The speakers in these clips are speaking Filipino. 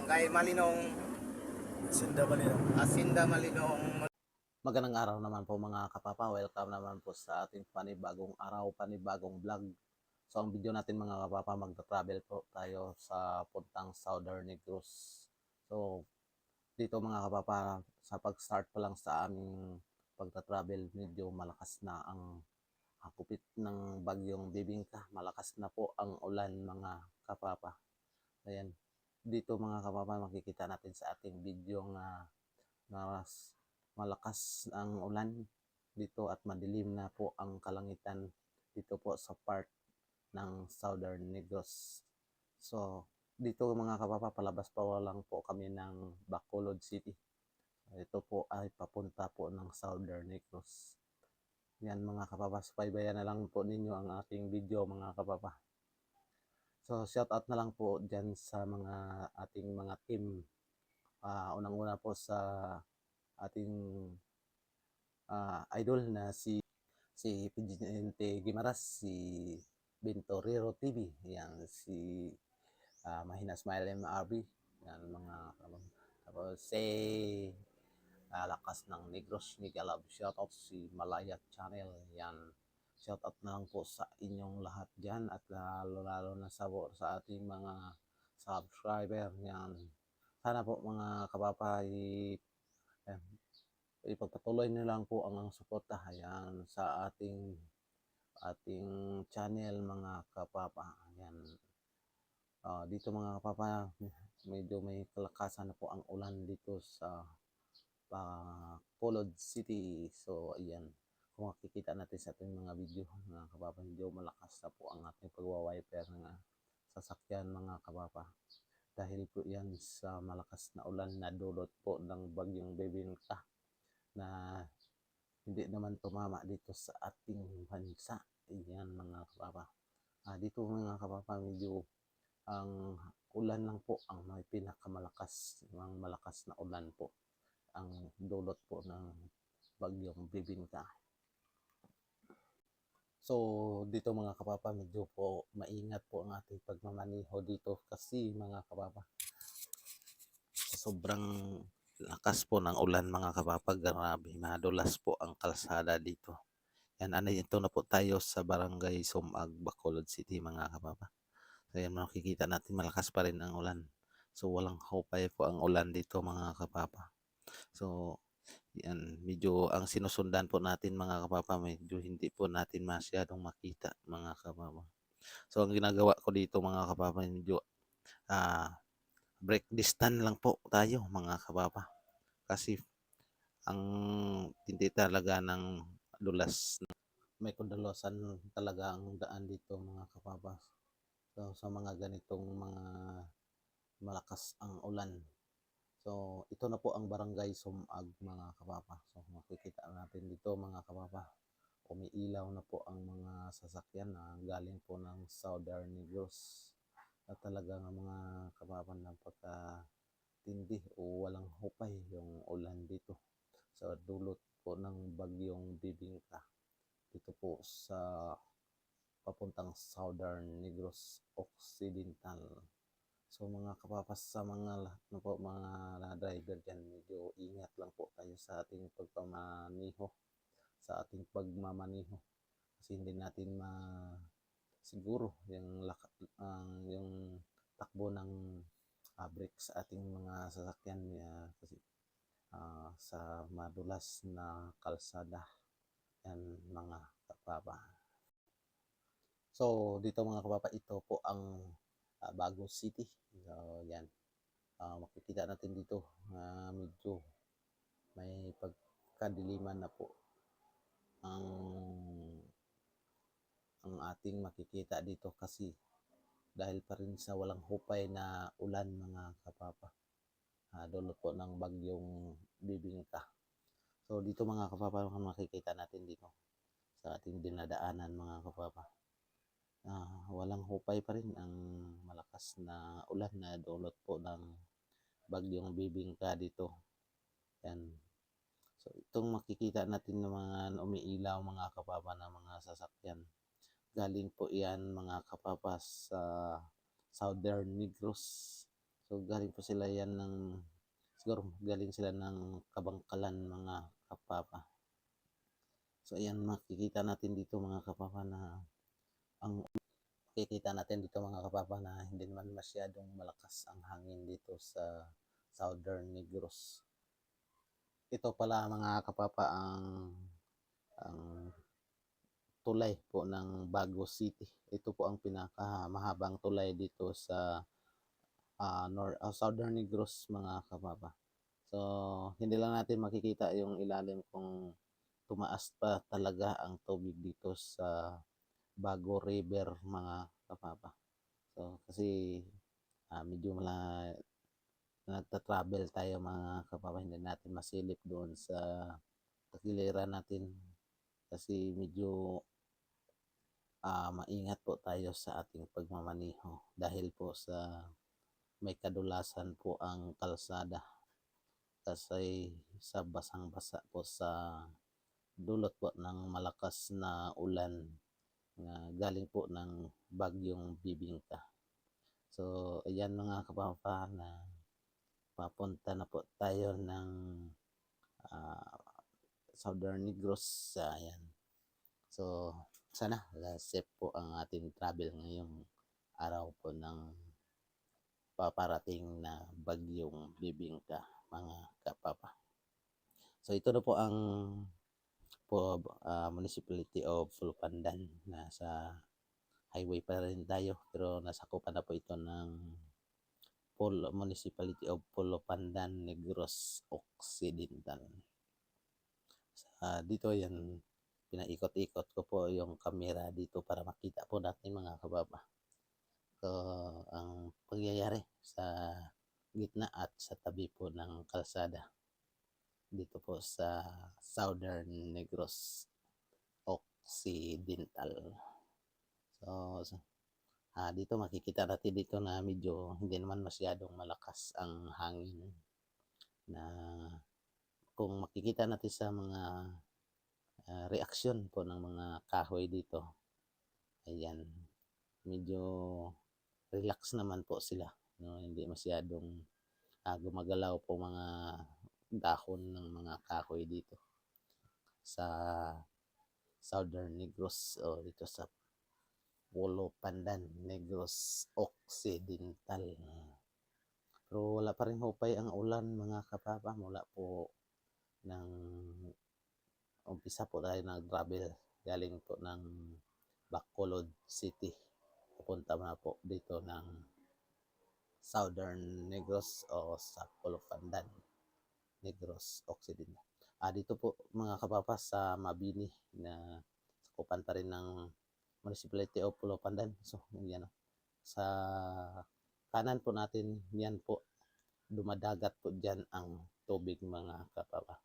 Barangay Malinong, Asinda Malinong. Magandang araw naman po mga kapapa. Welcome naman po sa ating panibagong araw, panibagong vlog. So ang video natin mga kapapa, magta-travel po tayo sa puntang Southern Negros. So dito mga kapapa, sa pag-start pa lang sa aming pagta-travel, medyo malakas na ang kupit ng bagyong Bibingka. Malakas na po ang ulan mga kapapa. Ayan. Dito mga kapapa, makikita natin sa ating video na malakas ang ulan dito at madilim na po ang kalangitan dito po sa part ng Southern Negros. So dito mga kapapa, palabas pa lang po kami ng Bacolod City. Ito po ay papunta po ng Southern Negros. Yan mga kapapa, subaybayan na lang po ninyo ang ating video mga kapapa. So shout out na lang po dyan sa mga ating mga team. Unang-una po sa ating idol na si Presidente Guimaras, si Bentorero TV, yan, si Mahina Smile MRB, yan mga tapos si Lakas ng Negros ni Galab, shoutout si Malaya Channel, yan, shoutout na lang po sa inyong lahat dyan at lalo na sa ating mga subscriber, yan. Sana po mga kapapa ipagpatuloy nyo lang po ang suporta yan sa ating channel mga kapapa. Ayan. Dito mga kapapa, medyo may kalakasan na po ang ulan dito sa Bacolod City. So ayan, kung makikita natin sa ating mga video mga kapapa, medyo malakas na po ang ating pagwawiper ng sasakyan mga kapapa. Dahil po yan sa malakas na ulan na dulot po ng bagyong Bebinka na hindi naman tumama dito sa ating bansa. Ayan mga kapapa. Dito mga kapapa, medyo ang ulan lang po ang may pinakamalakas, ang malakas na ulan po ang dulot po ng bagyong Bebinka. So dito mga kapapa, medyo po maingat po ang ating pagmamaniho dito kasi mga kapapa, sobrang lakas po ng ulan mga kapapa, grabe, madulas po ang kalsada dito. Yan, ito na po tayo sa Barangay Sumag, Bacolod City mga kapapa. So yan, makikita natin malakas pa rin ang ulan. So walang hopay po ang ulan dito mga kapapa. So yan, medyo ang sinusundan po natin mga kapapa, medyo hindi po natin masyadong makita mga kapapa. So ang ginagawa ko dito mga kapapa, medyo break distance lang po tayo mga kapapa. Kasi ang tindi talaga ng dulas, may kondalosan talaga ang daan dito mga kapapa. So sa mga ganitong mga malakas ang ulan. So ito na po ang Barangay Sumag mga kapapa. So makikita natin dito mga kapapa, umiilaw na po ang mga sasakyan na galing po ng Southern Negros. At talaga ng mga kapapa, napakatindi o walang hupay yung ulan dito sa dulot po ng bagyong Bibingka dito po sa papuntang Southern Negros Occidental. So mga kapapas, sa mga lahat na po mga driver dyan, medyo ingat lang po tayo sa ating pagmamaniho kasi hindi natin siguro yung takbo ng brake sa ating mga sasakyan kasi sa madulas na kalsada yan mga kapapa. So dito mga kapapa, ito po ang Bago City. So yan, makikita natin dito medyo may pagkadiliman na po ang ating makikita dito kasi dahil pa rin sa walang hupay na ulan mga kapapa, dulot po ng bagyong Bibingka. So dito mga kapapa, makikita natin dito sa ating dinadaanan mga kapapa, walang hupay pa rin ang malakas na ulan na dulot po ng bagyong Bibingka dito. Yan. So itong makikita natin ng mga umiilaw mga kapapa na mga sasakyan, galing po yan mga kapapa sa Southern Negros. So galing po sila yan siguro galing sila ng Kabangkalan mga kapapa. So ayan, makikita natin dito mga kapapa na hindi naman masyadong malakas ang hangin dito sa Southern Negros. Ito pala mga kapapa ang tulay po ng Bago City. Ito po ang pinakamahabang tulay dito sa Southern Negros mga kapapa. So hindi lang natin makikita yung ilalim kung tumaas pa talaga ang tubig dito sa Bago River mga kapapa. So kasi medyo nagta-travel tayo mga kapapa, hindi natin masilip doon sa tagiliran natin kasi medyo maingat po tayo sa ating pagmamaneho dahil po sa may kadulasan po ang kalsada kasi sa basang-basa po sa dulot po ng malakas na ulan na galing po ng bagyong Bibingka. So ayan mga kapapa na papunta na po tayo ng Southern Negros. Ayan. So sana safe po ang ating travel ngayong araw po ng paparating na bagyong Bibingka mga kapapa. So ito na po ang Municipality of Pulupandan. Nasa highway pa rin tayo pero nasakupan na po ito ng Municipality of Pulupandan, Negros Occidental. Dito yan, pinaikot-ikot ko po yung camera dito para makita po natin mga kababa. So ang pangyayari sa gitna at sa tabi po ng kalsada dito po sa Southern Negros Occidental. So dito makikita natin dito na medyo hindi naman masyadong malakas ang hangin na kung makikita natin sa mga reaksyon po ng mga kahoy dito, ayan, medyo relax naman po sila, no? Hindi masyadong gumagalaw po mga dahon ng mga kahoy dito sa Southern Negros o dito sa Pulupandan, Negros Occidental. Pero wala pa rin hupay ang ulan mga kapapa, mula po ng umpisa po tayo nag-travel galing po ng Bacolod City papunta na po dito ng Southern Negros o sa Pulupandan, Negros Occidental. Dito po mga kapapa sa Mabini na sakupan pa rin ng Municipality of Pulupandan. So yan, sa kanan po natin yan po, dumadagat po dyan ang tubig mga kapapa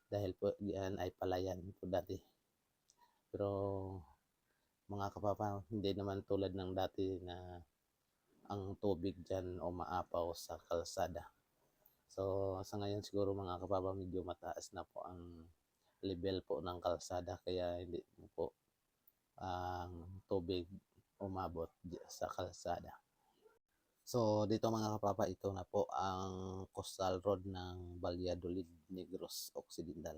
dahil po yan ay palayan po dati. Pero mga kapapa, hindi naman tulad ng dati na ang tubig dyan umaapaw sa kalsada. So sa ngayon siguro mga kapapa, medyo mataas na po ang level po ng kalsada kaya hindi po ang tubig umabot sa kalsada. So dito mga kapapa, ito na po ang coastal road ng Valladolid, Negros Occidental.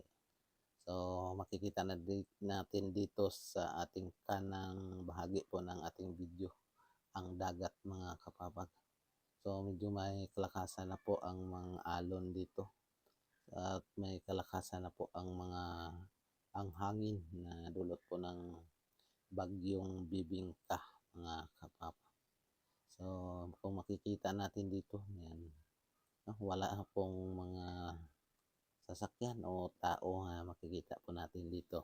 So makikita natin dito sa ating kanang bahagi po ng ating video ang dagat mga kapapa. So medyo may kalakasan na po ang mga alon dito at may kalakasan na po ang hangin na dulot po ng bagyong Bibingka mga kapapa. So kung makikita natin dito, yan, wala pong mga sasakyan o tao na makikita po natin dito.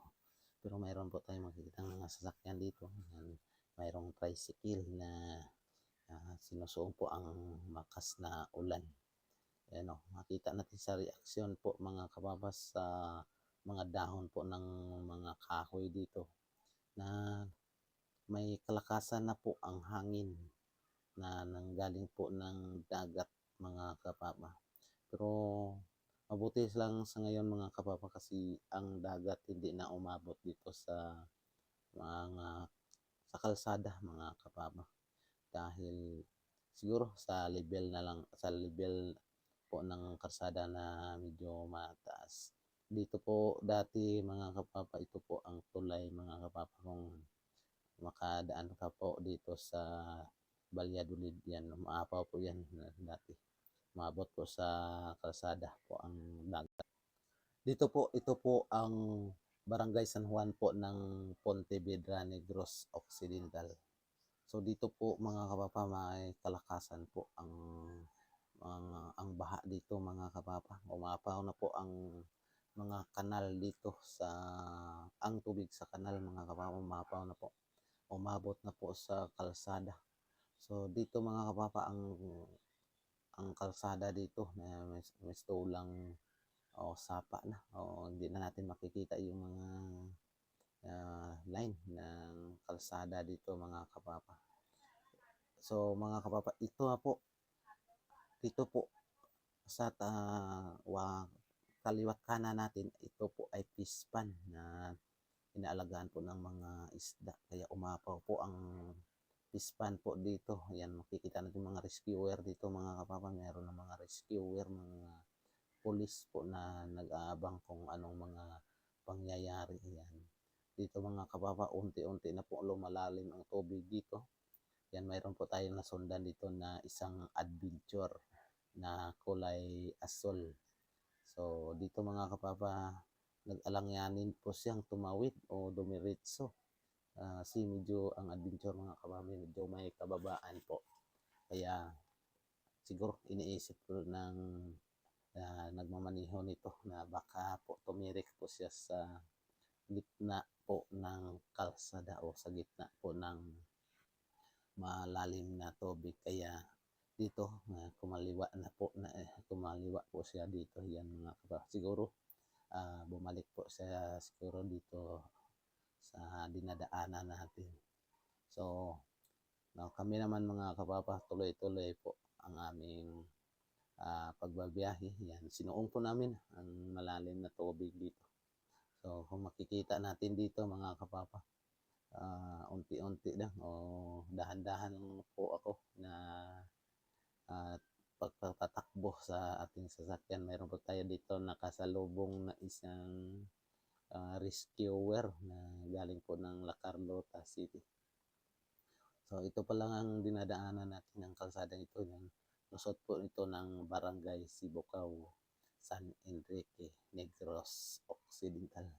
Pero mayroon po tayong makikita ng mga sasakyan dito. Yan, mayroong tricycle na sinusuong po ang makas na ulan. Ayan, makita natin sa reaksyon po mga kababas sa mga dahon po ng mga kahoy dito na may kalakasan na po ang hangin na nanggaling po ng dagat mga kapapa. Pero mabuti lang sa ngayon mga kapapa kasi ang dagat hindi na umabot dito sa kalsada mga kapapa dahil siguro sa level na lang, sa level po ng kalsada na medyo mataas. Dito po dati mga kapapa, ito po ang tulay mga kapapa, kung makadaan ka po dito sa Valladolid yan, maapaw po yan dati. Maabot po sa kalsada po ang dagat. Dito po, ito po ang Barangay San Juan po ng Pontevedra Negros Occidental. So dito po mga kapapa, may kalakasan po ang baha dito mga kapapa. Umapaw na po ang mga kanal dito sa ang tubig sa kanal mga kapapa, umapaw na po. Umabot na po sa kalsada. So dito mga kapapa, ang kalsada dito na may tulang o sapa na, o hindi na natin makikita yung mga line ng kalsada dito mga kapapa. So mga kapapa, ito na po, dito po sa kaliwat kanan natin, ito po ay fish pan na inaalagaan po ng mga isda, kaya umapaw po ang fish pan po dito. Yan, makikita natin mga rescuer dito mga kapapa, meron ng mga rescuer, mga pulis po na nag-aabang kung anong mga pangyayari. Yan, dito mga kapapa, unti-unti na po lumalalim ang tubig dito. Yan, mayroon po tayong nasundan dito na isang adventure na kulay asol. So dito mga kapapa, nag-alangyanin po siyang tumawid o dumiretso. Kasi medyo ang adventure mga kapapa, medyo may kababaan po. Kaya siguro iniisip ko ng nagmamaniho nito na baka po tumirik po siya sa gitna po ng kalsada o sa gitna po ng malalim na tubig. Kaya dito kumaliwa po siya dito. Yan mga kapapa, siguro bumalik po siya siguro dito sa dinadaanan natin. So kami naman mga kapapa, tuloy-tuloy po ang aming pagbabiyahe. Yan, sinuong po namin ang malalim na tubig dito. So kung makikita natin dito mga kapapa, unti-unti lang o dahan-dahan po ako na pagtatakbo sa ating sasakyan. Mayroon po tayo dito nakasalubong na isang rescuer na galing po ng La Carlota City. So ito pa lang ang dinadaanan natin ng kalsada ito. Lusot po ito ng Barangay Sibukaw, San Enrique, Negros Occidental.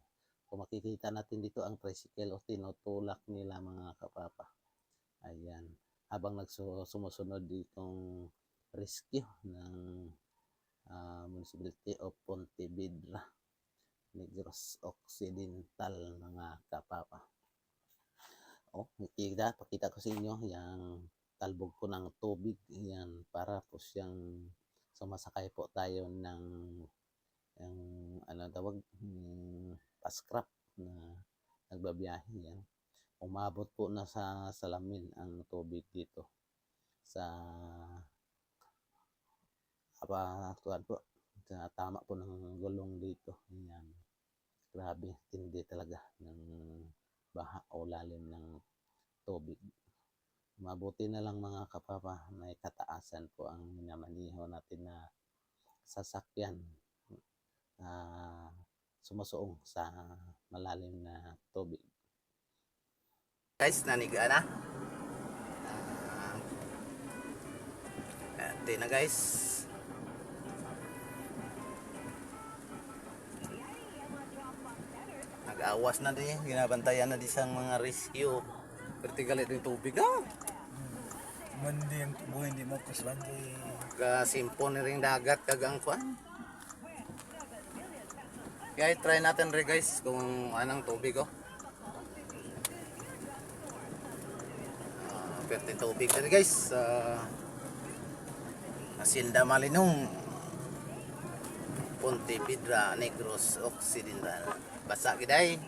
Kung makikita natin dito ang tricycle o tinutulak nila mga kapapa. Ayan, habang sumusunod ditong rescue ng Municipality of Pontevedra, Negros Occidental mga kapapa. Pakita ko sa inyo yung talbog po ng tubig. Yan, para po siyang sumasakay po tayo ng paskrap na nagbabiyahe. Yan, umabot po na sa salamin ang tubig dito sa tama po ng gulong dito. Yan, grabe, tindi talaga ng baha o lalim ng tubig. Mabuti na lang mga kapapa, may kataasan po ang minamaniho natin na sasakyan sumusuong sa malalim na tubig. Guys, naniga na. Ito na guys. Nag-awas na din. Ginabantayan na din sa mga rescue. Vertical ito yung tubig na. Mandi ang tubo, hindi mapaslan kay Kasimpo na rin dagat kagang kuan. Kaya try natin rin guys kung anong tubig oh. Pwede tubig na rin guys. Hacienda Malinong, Pontevedra, Negros Occidental. Basa giday.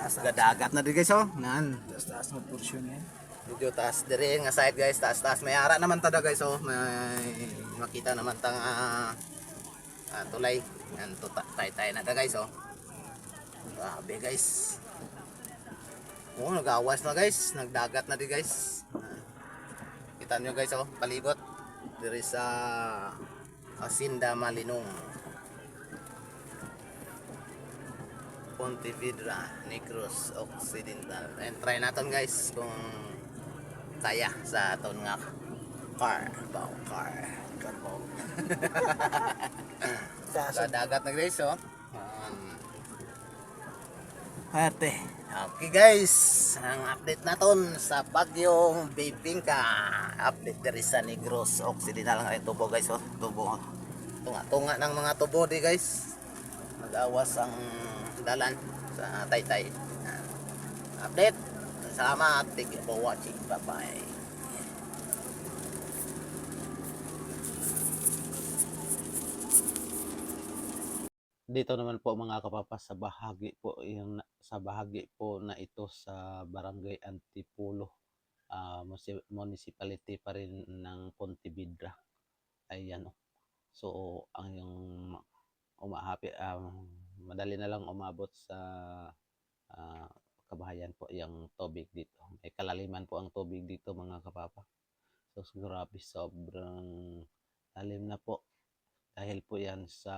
Gadagat na din guys oh. Nan. taas mo portion yan. Medyo taas diri nga side guys, taas-taas. May ara naman tada guys oh. May makita naman tang tulay. Yan tay na da guys oh. Grabe guys. Oh, nag-awas na guys. Nagdagat na di guys. Kita nyo guys oh, palibot. There is Hacienda Malinong. Pontevedra, Negros Occidental. And try natin guys kung kaya sa aton nga car. Sa dagat na guys oh. Ate. Okay guys, ang update naton sa bagyong Bibingka. Update diri sa Negros Occidental nga tubo guys oh. Tubo. Tunga ng mga tubo di guys. Nag-awas ang dalan sa Taytay. Update. Salamat. Thank you for watching. Bye-bye. Dito naman po mga kapapa sa bahagi po sa bahagi po na ito sa Barangay Antipolo, municipality pa rin ng Pontevedra. Ayan oh. So ang yung madali na lang umabot sa kabahayan po yung tubig dito. May kalaliman po ang tubig dito mga kapapa. So grabe, sobrang lalim na po dahil po yan sa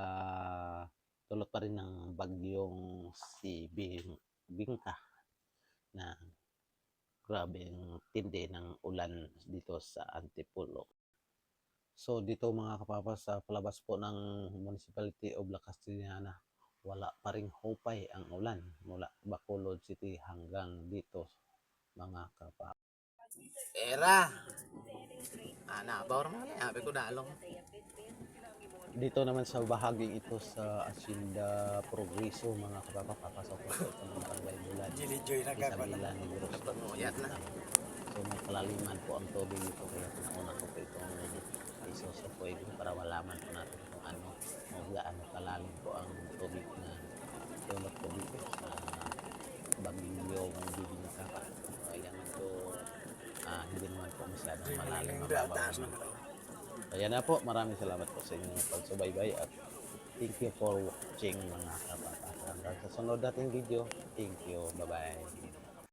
tulot pa rin ng bagyong si Bingka na grabe ang tindi ng ulan dito sa Antipolo. So dito mga kapapa sa palabas po ng Municipality of La Castellana, wala pa ring hupay ang ulan mula Bacolod City hanggang dito mga kapapa. Era. Bawar mo lang. Sabi ko dalong. Dito naman sa bahaging ito sa Hacienda Progreso mga kapapa, papasok po ito ng Barangay Bulan. Jilijoy na ka pa Isabela Negros. Pagmuyat na. So may kalaliman po ang tubig dito kaya pinakuna ko po itong isusupoy para malaman po natin kung ano o gaano kalalim po ang tubig na tulot po dito sa bagyong Bibingka. Ayan po, hindi naman po masyadong malalim. Ayan na po, maraming salamat po sa inyong pagsubaybay at thank you for watching mga kapapa. Hanggang sa sunod nating video, thank you, bye bye.